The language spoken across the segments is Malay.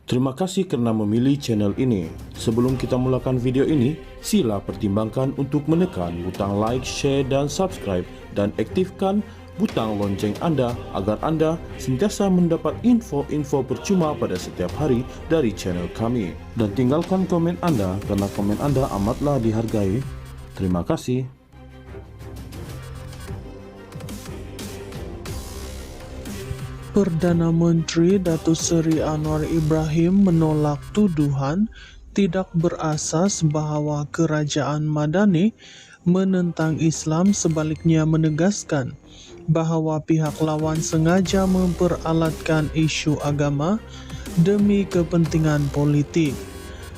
Terima kasih karena memilih channel ini. Sebelum kita mulakan video ini, sila pertimbangkan untuk menekan butang like, share, dan subscribe, dan aktifkan butang lonceng Anda agar Anda sentiasa mendapat info-info percuma pada setiap hari dari channel kami. Dan tinggalkan komen Anda karena komen Anda amatlah dihargai. Terima kasih. Perdana Menteri Datuk Seri Anwar Ibrahim menolak tuduhan tidak berasas bahawa Kerajaan Madani menentang Islam, sebaliknya menegaskan bahawa pihak lawan sengaja memperalatkan isu agama demi kepentingan politik.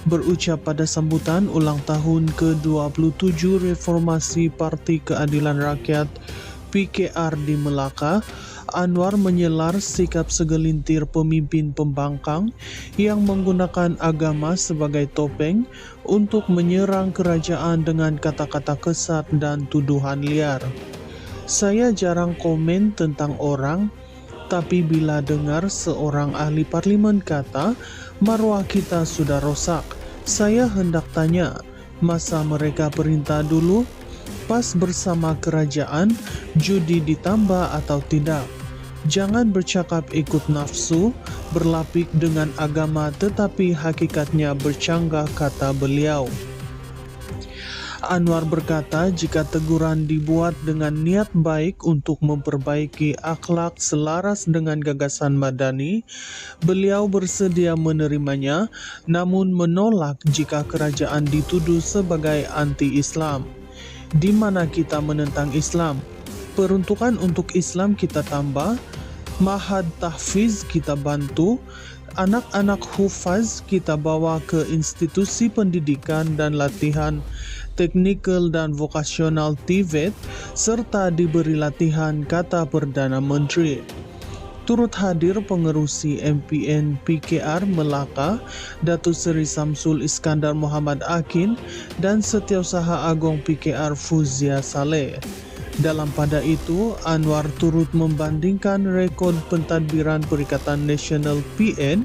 Berucap pada sambutan ulang tahun ke-27 Reformasi Parti Keadilan Rakyat PKR di Melaka, Anwar menyelar sikap segelintir pemimpin pembangkang yang menggunakan agama sebagai topeng untuk menyerang kerajaan dengan kata-kata kesat dan tuduhan liar. Saya jarang komen tentang orang, tapi bila dengar seorang ahli parlimen kata, maruah kita sudah rosak, saya hendak tanya, masa mereka perintah dulu? Pas bersama kerajaan, judi ditambah atau tidak? Jangan bercakap ikut nafsu, berlapik dengan agama tetapi hakikatnya bercanggah, kata beliau. Anwar berkata jika teguran dibuat dengan niat baik untuk memperbaiki akhlak selaras dengan gagasan Madani, beliau bersedia menerimanya, namun menolak jika kerajaan dituduh sebagai anti-Islam. Di mana kita menentang Islam? Peruntukan untuk Islam kita tambah, mahad tahfiz kita bantu, anak-anak hufaz kita bawa ke institusi pendidikan dan latihan teknikal dan vokasional TVET, serta diberi latihan, kata Perdana Menteri. Turut hadir pengerusi MPN PKR Melaka, Datuk Seri Samsul Iskandar Muhammad Akin, dan Setiausaha Agong PKR Fuzia Saleh. Dalam pada itu, Anwar turut membandingkan rekod pentadbiran Perikatan Nasional PN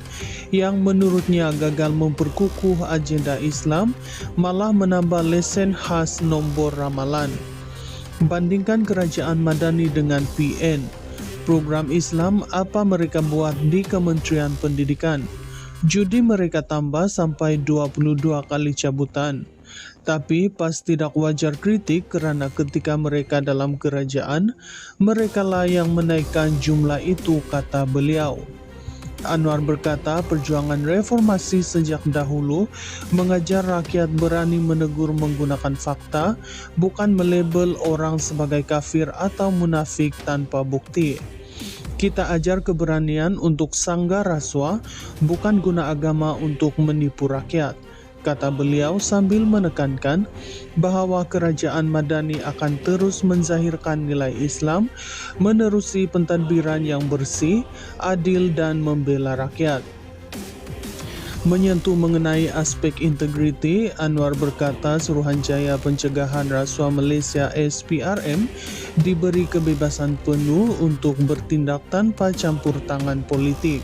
yang menurutnya gagal memperkukuh agenda Islam, malah menambah lesen khas nombor ramalan. Bandingkan Kerajaan Madani dengan PN. Program Islam apa mereka buat di Kementerian Pendidikan? Judi mereka tambah sampai 22 kali cabutan. Tapi pas tidak wajar kritik kerana ketika mereka dalam kerajaan, merekalah yang menaikkan jumlah itu, kata beliau. Anwar berkata perjuangan reformasi sejak dahulu mengajar rakyat berani menegur menggunakan fakta, bukan melabel orang sebagai kafir atau munafik tanpa bukti. Kita ajar keberanian untuk sanggah rasuah, bukan guna agama untuk menipu rakyat, kata beliau sambil menekankan bahawa Kerajaan Madani akan terus menzahirkan nilai Islam, menerusi pentadbiran yang bersih, adil dan membela rakyat. Menyentuh mengenai aspek integriti, Anwar berkata Suruhanjaya Pencegahan Rasuah Malaysia SPRM diberi kebebasan penuh untuk bertindak tanpa campur tangan politik.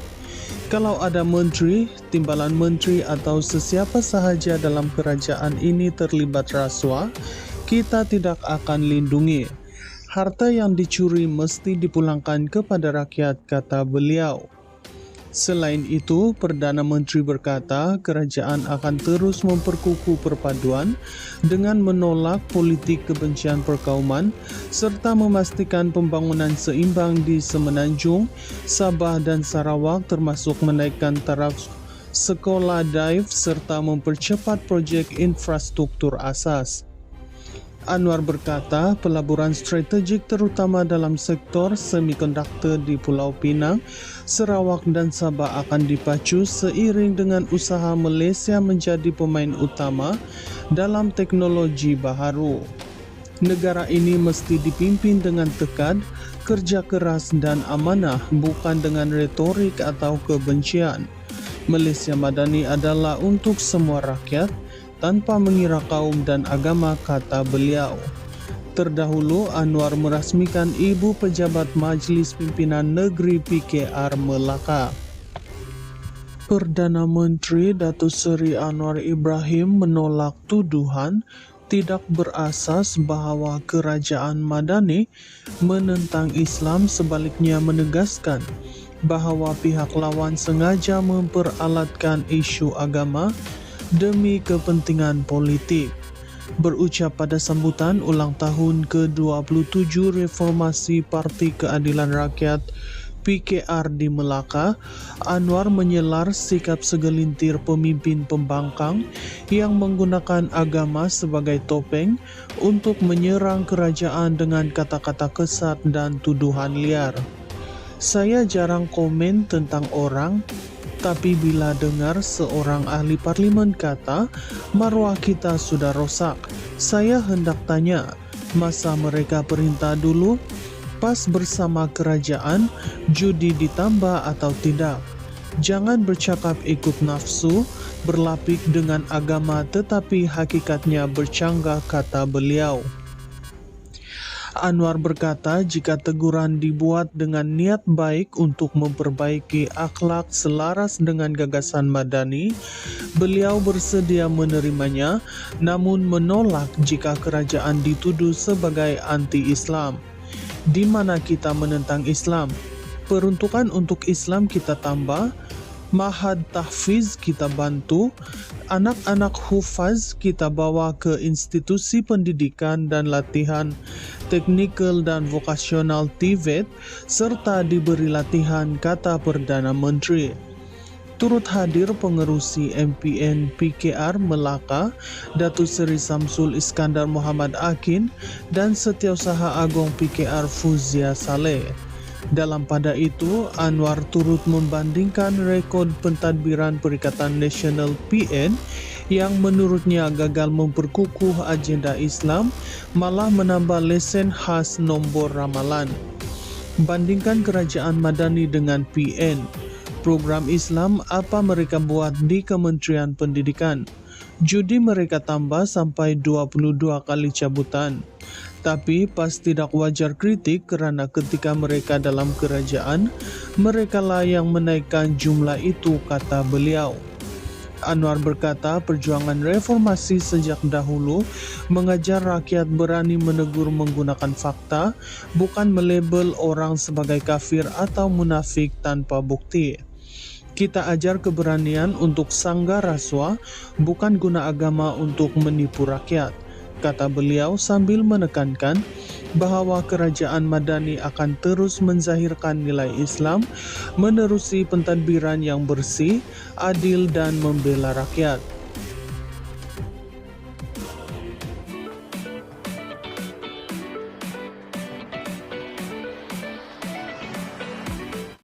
Kalau ada menteri, timbalan menteri atau sesiapa sahaja dalam kerajaan ini terlibat rasuah, kita tidak akan lindungi. Harta yang dicuri mesti dipulangkan kepada rakyat, kata beliau. Selain itu, Perdana Menteri berkata kerajaan akan terus memperkukuh perpaduan dengan menolak politik kebencian perkauman serta memastikan pembangunan seimbang di Semenanjung, Sabah dan Sarawak, termasuk menaikkan taraf sekolah dive serta mempercepat projek infrastruktur asas. Anwar berkata pelaburan strategik terutama dalam sektor semikonduktor di Pulau Pinang, Sarawak dan Sabah akan dipacu seiring dengan usaha Malaysia menjadi pemain utama dalam teknologi baharu. Negara ini mesti dipimpin dengan tekad, kerja keras dan amanah, bukan dengan retorik atau kebencian. Malaysia Madani adalah untuk semua rakyat, tanpa mengira kaum dan agama, kata beliau. Terdahulu, Anwar merasmikan Ibu Pejabat Majlis Pimpinan Negeri PKR Melaka. Perdana Menteri Datuk Seri Anwar Ibrahim menolak tuduhan tidak berasas bahwa Kerajaan Madani menentang Islam, sebaliknya menegaskan bahwa pihak lawan sengaja memperalatkan isu agama demi kepentingan politik. Berucap pada sambutan ulang tahun ke-27 Reformasi Parti Keadilan Rakyat PKR di Melaka, Anwar menyelar sikap segelintir pemimpin pembangkang yang menggunakan agama sebagai topeng untuk menyerang kerajaan dengan kata-kata kesat dan tuduhan liar. Saya jarang komen tentang orang, tapi bila dengar seorang ahli parlimen kata, maruah kita sudah rosak, saya hendak tanya, masa mereka perintah dulu? Pas bersama kerajaan, judi ditambah atau tidak? Jangan bercakap ikut nafsu, berlapik dengan agama tetapi hakikatnya bercanggah, kata beliau. Anwar berkata jika teguran dibuat dengan niat baik untuk memperbaiki akhlak selaras dengan gagasan Madani, beliau bersedia menerimanya, namun menolak jika kerajaan dituduh sebagai anti-Islam. Di mana kita menentang Islam? Peruntukan untuk Islam kita tambah, mahad tahfiz kita bantu, anak-anak hufaz kita bawa ke institusi pendidikan dan latihan teknikal dan vokasional TVET, serta diberi latihan, kata Perdana Menteri. Turut hadir pengerusi MPN PKR Melaka, Datuk Seri Samsul Iskandar Muhammad Akin dan Setiausaha Agong PKR Fuzia Saleh. Dalam pada itu, Anwar turut membandingkan rekod pentadbiran Perikatan Nasional PN yang menurutnya gagal memperkukuh agenda Islam, malah menambah lesen khas nombor ramalan. Bandingkan Kerajaan Madani dengan PN. Program Islam apa mereka buat di Kementerian Pendidikan? Judi mereka tambah sampai 22 kali cabutan. Tapi pas tidak wajar kritik kerana ketika mereka dalam kerajaan, merekalah yang menaikkan jumlah itu, kata beliau. Anwar berkata perjuangan reformasi sejak dahulu mengajar rakyat berani menegur menggunakan fakta, bukan melabel orang sebagai kafir atau munafik tanpa bukti. Kita ajar keberanian untuk sanggah rasuah, bukan guna agama untuk menipu rakyat, kata beliau sambil menekankan bahwa Kerajaan Madani akan terus menzahirkan nilai Islam, menerusi pentadbiran yang bersih, adil dan membela rakyat.